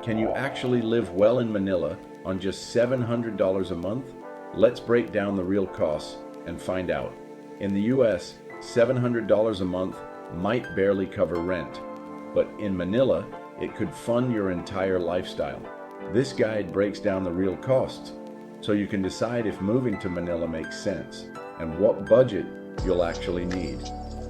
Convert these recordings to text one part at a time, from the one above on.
Can you actually live well in Manila on just $700 a month? Let's break down the real costs and find out. In the US, $700 a month might barely cover rent, but in Manila, it could fund your entire lifestyle. This guide breaks down the real costs, so you can decide if moving to Manila makes sense and what budget you'll actually need.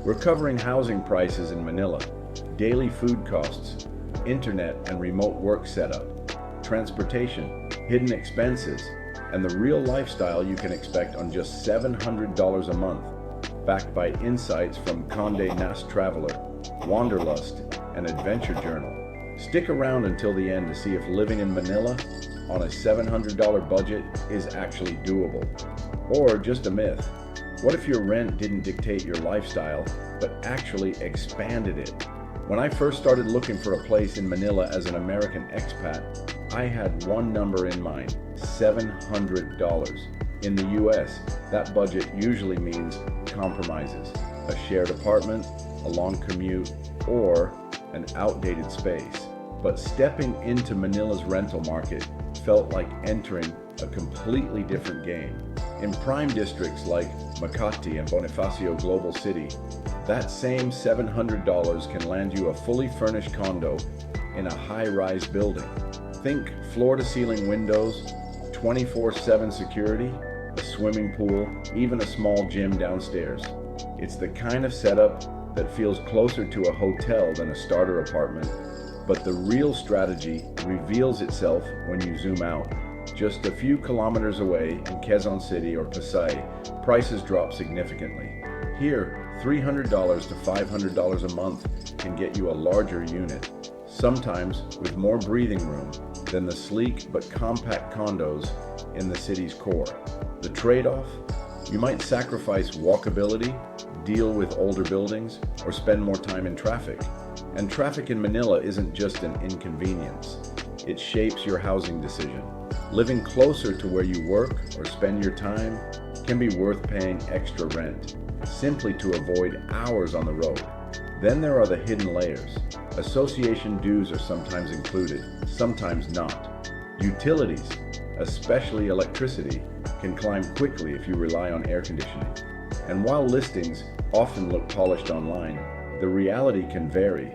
We're covering housing prices in Manila, daily food costs, internet and remote work setup, transportation, hidden expenses, and the real lifestyle you can expect on just $700 a month, backed by insights from Condé Nast Traveler, Wanderlust, and Adventure Journal. Stick around until the end to see if living in Manila on a $700 budget is actually doable, or just a myth. What if your rent didn't dictate your lifestyle, but actually expanded it? When I first started looking for a place in Manila as an American expat, I had one number in mind: $700. In the US, that budget usually means compromises, a shared apartment, a long commute, or an outdated space. But stepping into Manila's rental market felt like entering a completely different game. In prime districts like Makati and Bonifacio Global City, that same $700 can land you a fully furnished condo in a high-rise building. Think floor-to-ceiling windows, 24/7 security, a swimming pool, even a small gym downstairs. It's the kind of setup that feels closer to a hotel than a starter apartment, but the real strategy reveals itself when you zoom out. Just a few kilometers away in Quezon City or Pasay, prices drop significantly. Here, $300 to $500 a month can get you a larger unit, sometimes with more breathing room than the sleek but compact condos in the city's core. The trade-off? You might sacrifice walkability, deal with older buildings, or spend more time in traffic. And traffic in Manila isn't just an inconvenience. It shapes your housing decision. Living closer to where you work or spend your time can be worth paying extra rent, simply to avoid hours on the road. Then there are the hidden layers. Association dues are sometimes included, sometimes not. Utilities, especially electricity, can climb quickly if you rely on air conditioning. And while listings often look polished online, the reality can vary.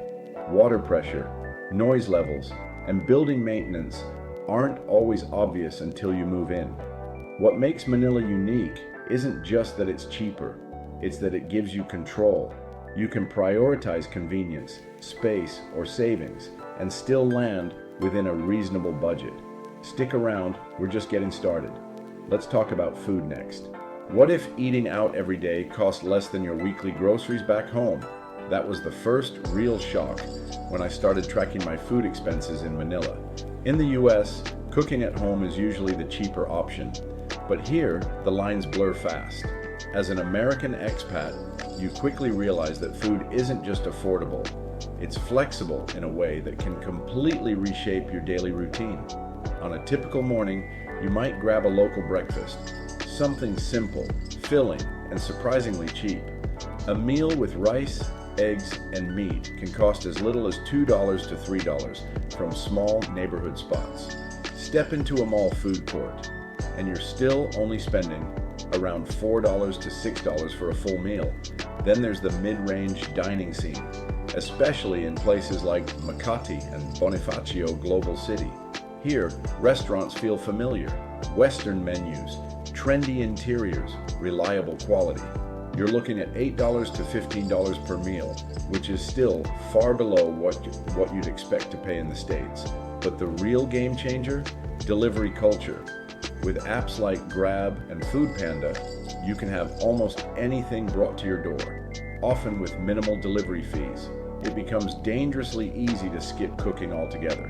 Water pressure, noise levels, and building maintenance aren't always obvious until you move in. What makes Manila unique isn't just that it's cheaper, it's that it gives you control. You can prioritize convenience, space, or savings, and still land within a reasonable budget. Stick around, we're just getting started. Let's talk about food next. What if eating out every day cost less than your weekly groceries back home? That was the first real shock when I started tracking my food expenses in Manila. In the US, cooking at home is usually the cheaper option, but here the lines blur fast. As an American expat, you quickly realize that food isn't just affordable, it's flexible in a way that can completely reshape your daily routine. On a typical morning, you might grab a local breakfast, something simple, filling, and surprisingly cheap. A meal with rice, eggs, and meat can cost as little as $2 to $3 from small neighborhood spots. Step into a mall food court, and you're still only spending around $4 to $6 for a full meal. Then there's the mid-range dining scene, especially in places like Makati and Bonifacio Global City. Here, restaurants feel familiar, Western menus, trendy interiors, reliable quality. You're looking at $8 to $15 per meal, which is still far below what you'd expect to pay in the States. But the real game changer? Delivery culture. With apps like Grab and Food Panda, you can have almost anything brought to your door, often with minimal delivery fees. It becomes dangerously easy to skip cooking altogether.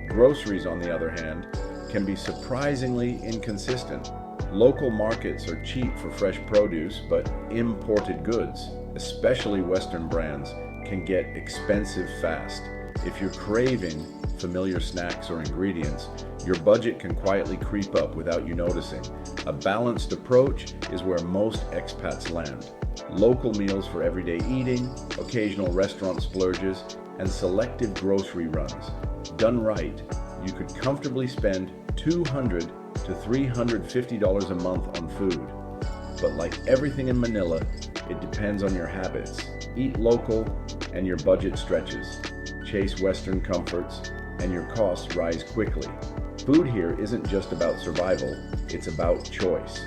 Groceries, on the other hand, can be surprisingly inconsistent. Local markets are cheap for fresh produce, but imported goods, especially Western brands, can get expensive fast. If you're craving familiar snacks or ingredients, your budget can quietly creep up without you noticing. A balanced approach is where most expats land. Local meals for everyday eating, occasional restaurant splurges, and selective grocery runs. Done right, you could comfortably spend $200 to $350 a month on food. But like everything in Manila, it depends on your habits. Eat local and your budget stretches. Chase Western comforts and your costs rise quickly. Food here isn't just about survival, it's about choice.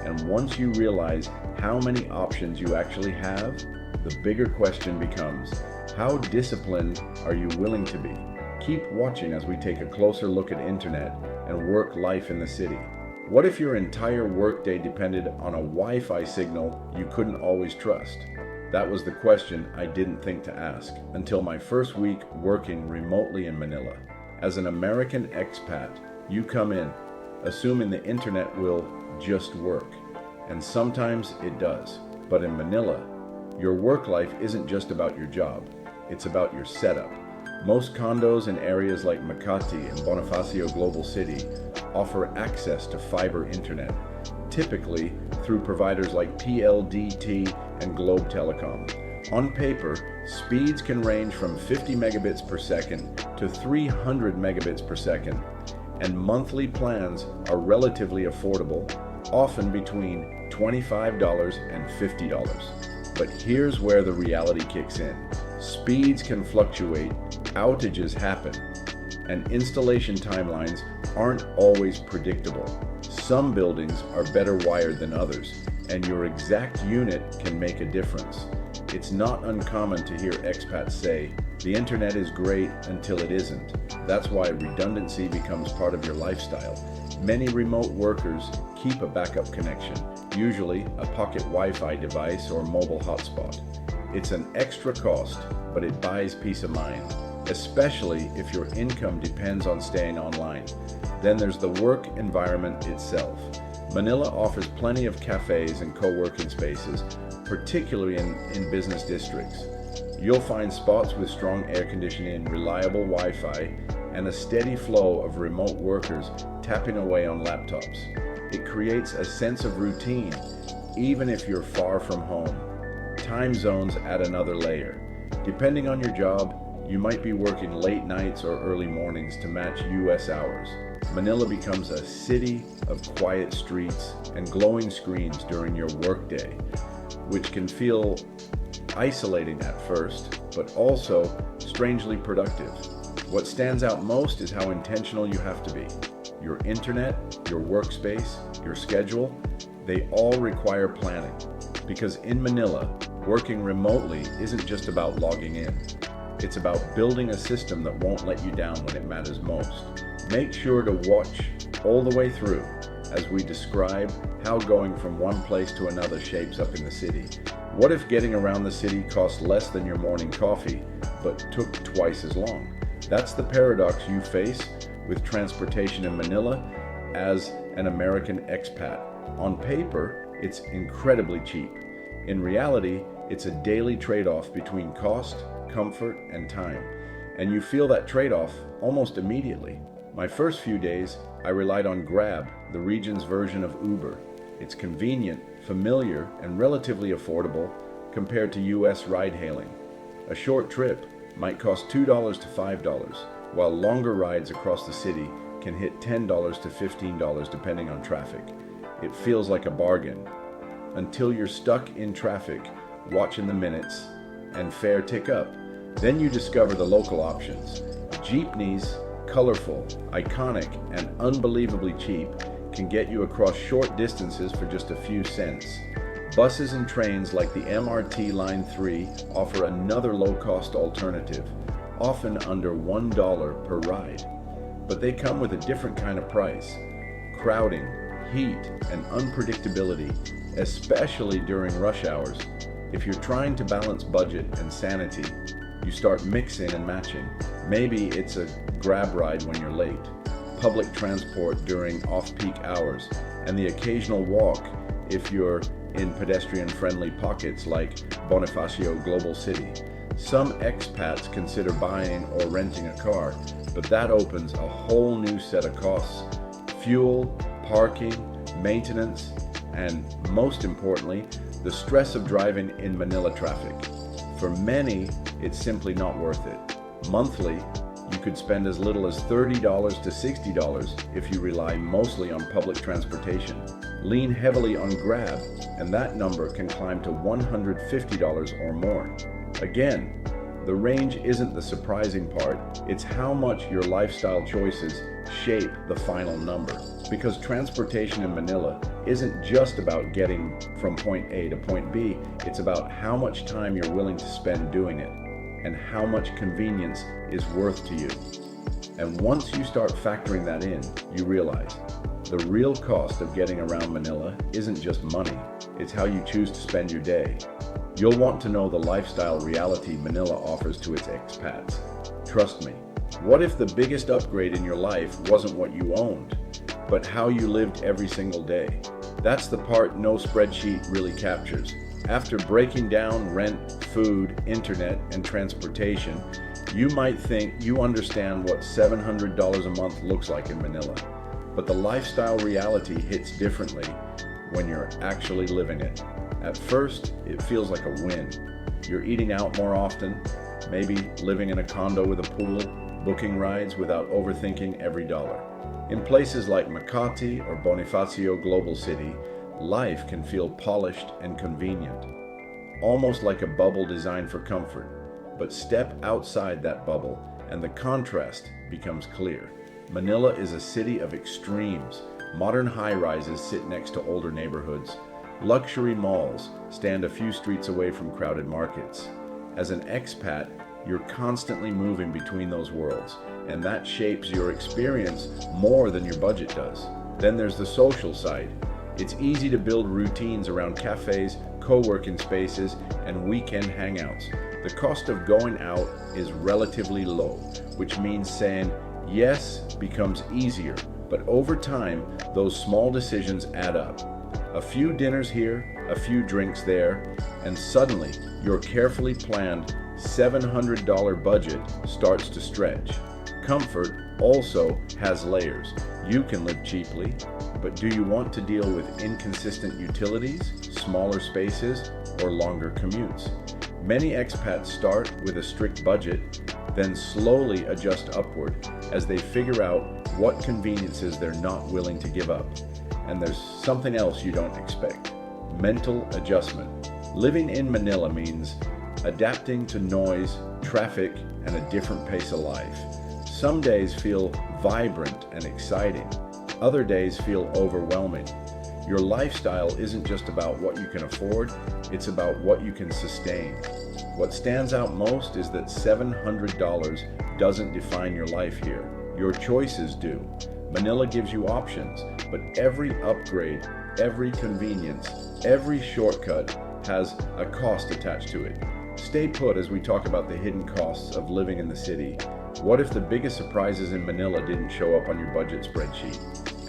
And once you realize how many options you actually have, the bigger question becomes, how disciplined are you willing to be? Keep watching as we take a closer look at internet and work life in the city. What if your entire workday depended on a Wi-Fi signal you couldn't always trust? That was the question I didn't think to ask until my first week working remotely in Manila. As an American expat, you come in, assuming the internet will just work. And sometimes it does. But in Manila, your work life isn't just about your job, it's about your setup. Most condos in areas like Makati and Bonifacio Global City offer access to fiber internet, typically through providers like PLDT and Globe Telecom. On paper, speeds can range from 50 megabits per second to 300 megabits per second, and monthly plans are relatively affordable, often between $25 and $50. But here's where the reality kicks in. Speeds can fluctuate, outages happen, and installation timelines aren't always predictable. Some buildings are better wired than others, and your exact unit can make a difference. It's not uncommon to hear expats say, the internet is great until it isn't. That's why redundancy becomes part of your lifestyle. Many remote workers keep a backup connection, usually a pocket Wi-Fi device or mobile hotspot. It's an extra cost, but it buys peace of mind, especially if your income depends on staying online. Then there's the work environment itself. Manila offers plenty of cafes and co-working spaces, particularly in business districts. You'll find spots with strong air conditioning, reliable Wi-Fi, and a steady flow of remote workers tapping away on laptops. It creates a sense of routine, even if you're far from home. Time zones add another layer. Depending on your job, you might be working late nights or early mornings to match US hours. Manila becomes a city of quiet streets and glowing screens during your workday, which can feel isolating at first, but also strangely productive. What stands out most is how intentional you have to be. Your internet, your workspace, your schedule, they all require planning. Because in Manila, working remotely isn't just about logging in. It's about building a system that won't let you down when it matters most. Make sure to watch all the way through as we describe how going from one place to another shapes up in the city. What if getting around the city cost less than your morning coffee, but took twice as long? That's the paradox you face with transportation in Manila as an American expat. On paper, it's incredibly cheap. In reality, it's a daily trade-off between cost, comfort, and time. And you feel that trade-off almost immediately. My first few days, I relied on Grab, the region's version of Uber. It's convenient, familiar, and relatively affordable compared to US ride-hailing. A short trip might cost $2 to $5, while longer rides across the city can hit $10 to $15 depending on traffic. It feels like a bargain, until you're stuck in traffic, watching the minutes, and fare tick up. Then you discover the local options. Jeepneys, colorful, iconic, and unbelievably cheap, can get you across short distances for just a few cents. Buses and trains like the MRT Line 3 offer another low-cost alternative, often under $1 per ride. But they come with a different kind of price. Crowding, heat, and unpredictability, especially during rush hours. If you're trying to balance budget and sanity, you start mixing and matching. Maybe it's a Grab ride when you're late, public transport during off-peak hours, and the occasional walk if you're in pedestrian-friendly pockets like Bonifacio Global City. Some expats consider buying or renting a car, but that opens a whole new set of costs. Fuel, parking, maintenance, and most importantly, the stress of driving in Manila traffic. For many, it's simply not worth it. Monthly, You could spend as little as $30 to $60 if you rely mostly on public transportation. Lean heavily on Grab, and that number can climb to $150 or more. Again, the range isn't the surprising part, it's how much your lifestyle choices shape the final number. Because transportation in Manila isn't just about getting from point A to point B, it's about how much time you're willing to spend doing it, and how much convenience is worth to you. And once you start factoring that in, you realize the real cost of getting around Manila isn't just money, it's how you choose to spend your day. You'll want to know the lifestyle reality Manila offers to its expats. Trust me, what if the biggest upgrade in your life wasn't what you owned, but how you lived every single day? That's the part no spreadsheet really captures. After breaking down rent, food, internet, and transportation, you might think you understand what $700 a month looks like in Manila. But the lifestyle reality hits differently when you're actually living it. At first, it feels like a win. You're eating out more often, maybe living in a condo with a pool, booking rides without overthinking every dollar. In places like Makati or Bonifacio Global City, life can feel polished and convenient, almost like a bubble designed for comfort. But step outside that bubble and the contrast becomes clear. Manila is a city of extremes. Modern high-rises sit next to older neighborhoods. Luxury malls stand a few streets away from crowded markets. As an expat, you're constantly moving between those worlds, and that shapes your experience more than your budget does. Then there's the social side. It's easy to build routines around cafes, co-working spaces, and weekend hangouts. The cost of going out is relatively low, which means saying yes becomes easier, but over time, those small decisions add up. A few dinners here, a few drinks there, and suddenly your carefully planned $700 budget starts to stretch. Comfort also has layers. You can live cheaply, but do you want to deal with inconsistent utilities, smaller spaces, or longer commutes? Many expats start with a strict budget, then slowly adjust upward as they figure out what conveniences they're not willing to give up. And there's something else you don't expect: mental adjustment. Living in Manila means adapting to noise, traffic, and a different pace of life. Some days feel vibrant and exciting. Other days feel overwhelming. Your lifestyle isn't just about what you can afford, it's about what you can sustain. What stands out most is that $700 doesn't define your life here. Your choices do. Manila gives you options, but every upgrade, every convenience, every shortcut has a cost attached to it. Stay put as we talk about the hidden costs of living in the city. What if the biggest surprises in Manila didn't show up on your budget spreadsheet?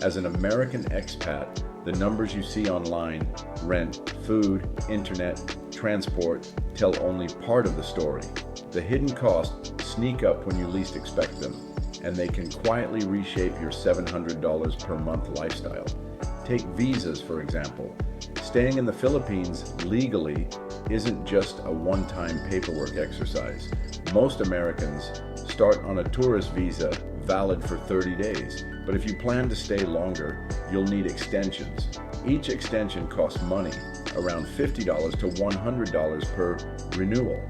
As an American expat, the numbers you see online, rent, food, internet, transport, tell only part of the story. The hidden costs sneak up when you least expect them, and they can quietly reshape your $700 per month lifestyle. Take visas, for example. Staying in the Philippines legally isn't just a one-time paperwork exercise. Most Americans start on a tourist visa valid for 30 days, but if you plan to stay longer, you'll need extensions. Each extension costs money, around $50 to $100 per renewal.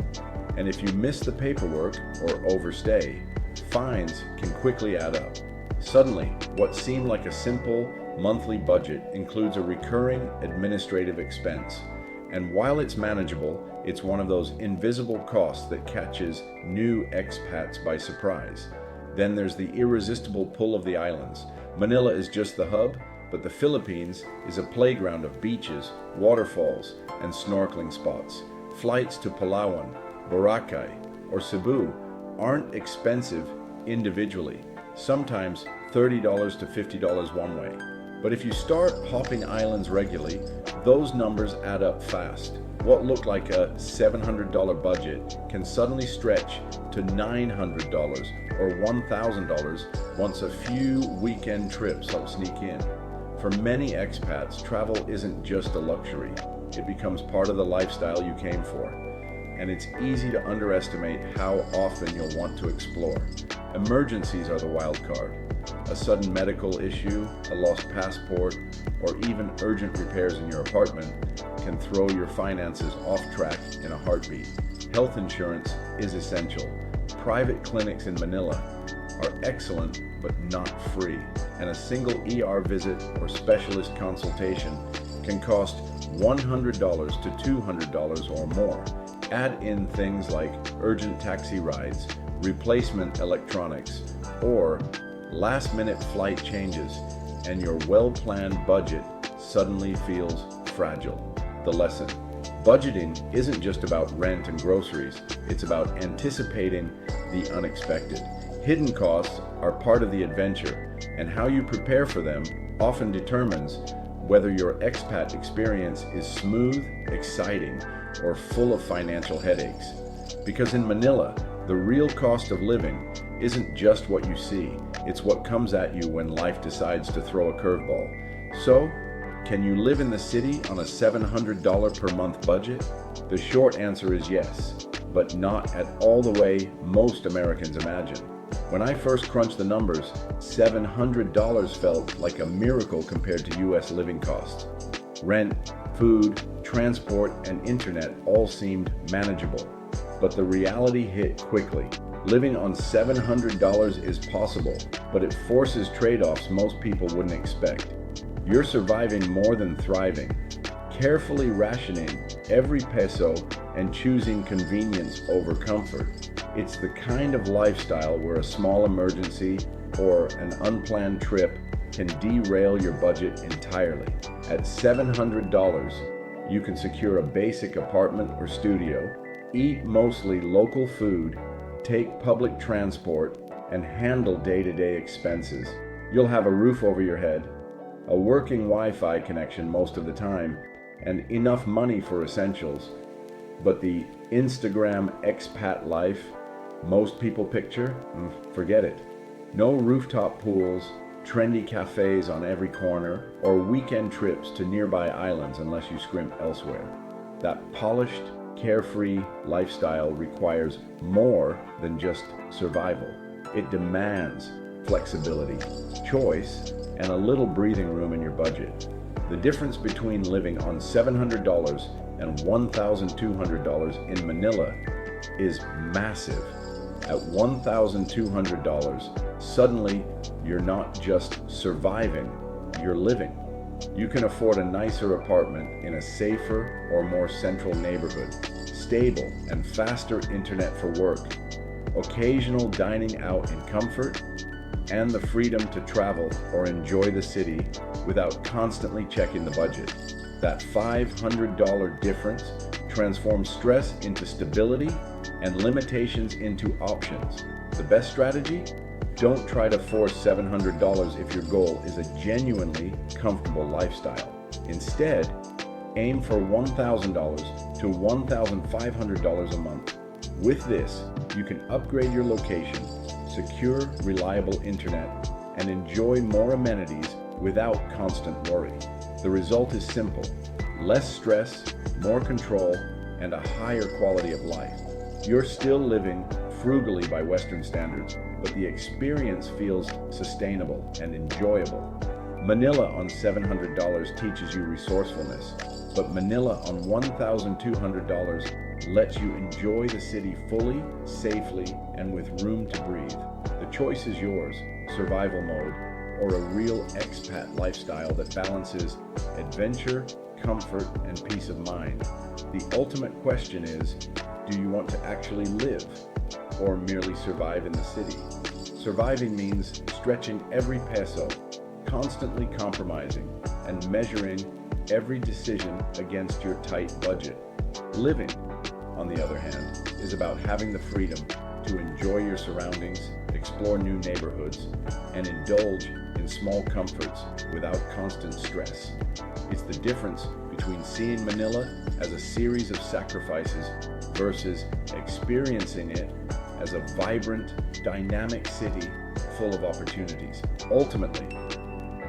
And if you miss the paperwork or overstay, fines can quickly add up. Suddenly, what seemed like a simple monthly budget includes a recurring administrative expense. And while it's manageable, it's one of those invisible costs that catches new expats by surprise. Then there's the irresistible pull of the islands. Manila is just the hub, but the Philippines is a playground of beaches, waterfalls, and snorkeling spots. Flights to Palawan, Boracay, or Cebu aren't expensive individually, sometimes $30 to $50 one way. But if you start hopping islands regularly, those numbers add up fast. What looked like a $700 budget can suddenly stretch to $900 or $1,000 once a few weekend trips help sneak in. For many expats, travel isn't just a luxury. It becomes part of the lifestyle you came for. And it's easy to underestimate how often you'll want to explore. Emergencies are the wild card. A sudden medical issue, a lost passport, or even urgent repairs in your apartment can throw your finances off track in a heartbeat. Health insurance is essential. Private clinics in Manila are excellent but not free, and a single ER visit or specialist consultation can cost $100 to $200 or more. Add in things like urgent taxi rides, replacement electronics, or last-minute flight changes, and your well-planned budget suddenly feels fragile. The lesson: budgeting isn't just about rent and groceries, it's about anticipating the unexpected. Hidden costs are part of the adventure, and how you prepare for them often determines whether your expat experience is smooth, exciting, or full of financial headaches. Because in Manila, the real cost of living isn't just what you see, it's what comes at you when life decides to throw a curveball. So, can you live in the city on a $700 per month budget? The short answer is yes, but not at all the way most Americans imagine. When I first crunched the numbers, $700 felt like a miracle compared to US living costs. Rent, food, transport, and internet all seemed manageable. But the reality hit quickly. Living on $700 is possible, but it forces trade-offs most people wouldn't expect. You're surviving more than thriving, carefully rationing every peso and choosing convenience over comfort. It's the kind of lifestyle where a small emergency or an unplanned trip can derail your budget entirely. At $700, you can secure a basic apartment or studio, eat mostly local food, take public transport, and handle day-to-day expenses. You'll have a roof over your head, a working Wi-Fi connection most of the time, and enough money for essentials. But the Instagram expat life most people picture, forget it. No rooftop pools, trendy cafes on every corner, or weekend trips to nearby islands unless you scrimp elsewhere. That polished, carefree lifestyle requires more than just survival. It demands flexibility, choice, and a little breathing room in your budget. The difference between living on $700 and $1,200 in Manila is massive. At $1,200, suddenly you're not just surviving, you're living. You can afford a nicer apartment in a safer or more central neighborhood, stable and faster internet for work, occasional dining out in comfort, and the freedom to travel or enjoy the city without constantly checking the budget. That $500 difference transforms stress into stability and limitations into options. The best strategy? Don't try to force $700 if your goal is a genuinely comfortable lifestyle. Instead, aim for $1,000 to $1,500 a month. With this, you can upgrade your location, secure reliable internet, and enjoy more amenities without constant worry. The result is simple: less stress, more control, and a higher quality of life. You're still living frugally by Western standards, but the experience feels sustainable and enjoyable. Manila on $700 teaches you resourcefulness, but Manila on $1,200 lets you enjoy the city fully, safely, and with room to breathe. The choice is yours: survival mode or a real expat lifestyle that balances adventure, comfort, and peace of mind. The ultimate question is, do you want to actually live or merely survive in the city? Surviving means stretching every peso, constantly compromising, and measuring every decision against your tight budget. Living, on the other hand, is about having the freedom to enjoy your surroundings, explore new neighborhoods, and indulge in small comforts without constant stress. It's the difference between seeing Manila as a series of sacrifices versus experiencing it as a vibrant, dynamic city full of opportunities. Ultimately,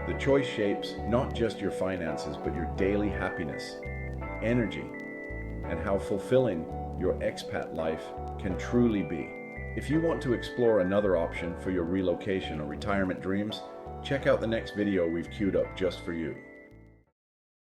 the choice shapes not just your finances, but your daily happiness, energy, and how fulfilling your expat life can truly be. If you want to explore another option for your relocation or retirement dreams, check out the next video we've queued up just for you.